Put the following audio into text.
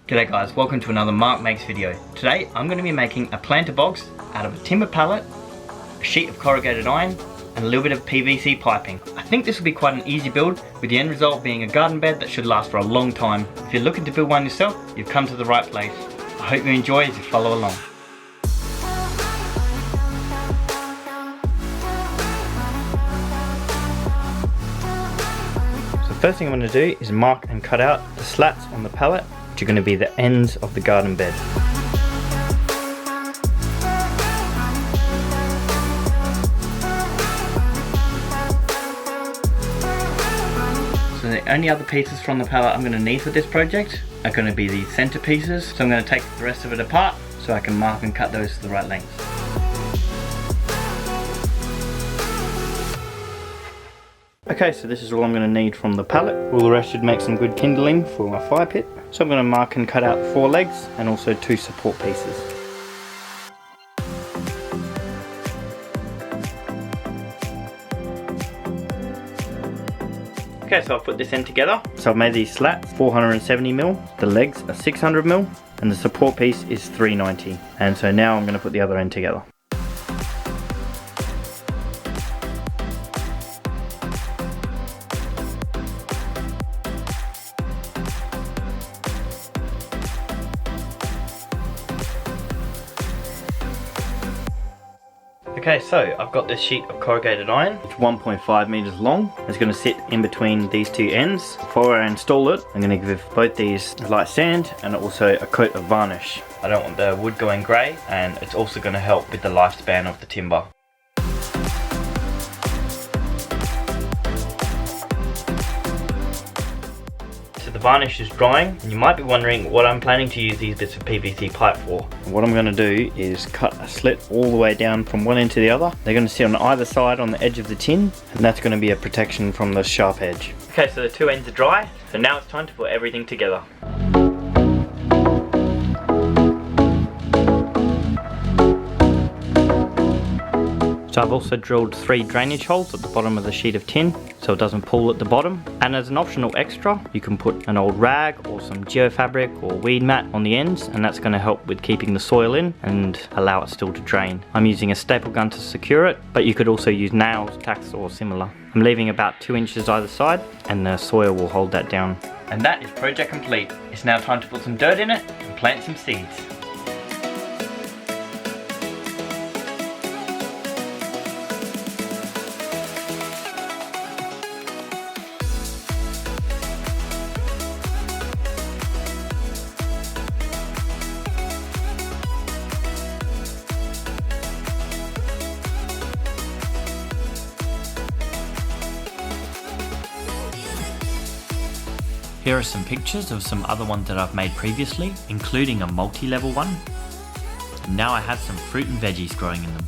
G'day guys, welcome to another Mark Makes video. Today I'm going to be making a planter box out of a timber pallet, a sheet of corrugated iron and a little bit of PVC piping. I think this will be quite an easy build, with the end result being a garden bed that should last for a long time. If you're looking to build one yourself, you've come to the right place. I hope you enjoy as you follow along. So the first thing I'm going to do is mark and cut out the slats on the pallet, which are going to be the ends of the garden bed. So the only other pieces from the pallet I'm going to need for this project are going to be the center pieces. So I'm going to take the rest of it apart so I can mark and cut those to the right length. Okay, so this is all I'm going to need from the pallet. All the rest should make some good kindling for my fire pit. So I'm going to mark and cut out 4 legs and also 2 support pieces. Okay, so I've put this end together. So I've made these slats 470mm, the legs are 600mm, and the support piece is 390. And so now I'm going to put the other end together. Okay, so I've got this sheet of corrugated iron. It's 1.5 meters long. It's going to sit in between these 2 ends. Before I install it, I'm going to give both these a light sand and also a coat of varnish. I don't want the wood going grey, and it's also going to help with the lifespan of the timber. So the varnish is drying, and you might be wondering what I'm planning to use these bits of PVC pipe for. What I'm going to do is cut a slit all the way down from one end to the other. They're going to sit on either side on the edge of the tin, and that's going to be a protection from the sharp edge. Okay, so the 2 ends are dry, so now it's time to put everything together. So I've also drilled 3 drainage holes at the bottom of the sheet of tin so it doesn't pool at the bottom. And as an optional extra, you can put an old rag or some geofabric or weed mat on the ends, and that's going to help with keeping the soil in and allow it still to drain. I'm using a staple gun to secure it, but you could also use nails, tacks or similar. I'm leaving about 2 inches either side, and the soil will hold that down. And that is project complete. It's now time to put some dirt in it and plant some seeds. Here are some pictures of some other ones that I've made previously, including a multi-level one. And now I have some fruit and veggies growing in them.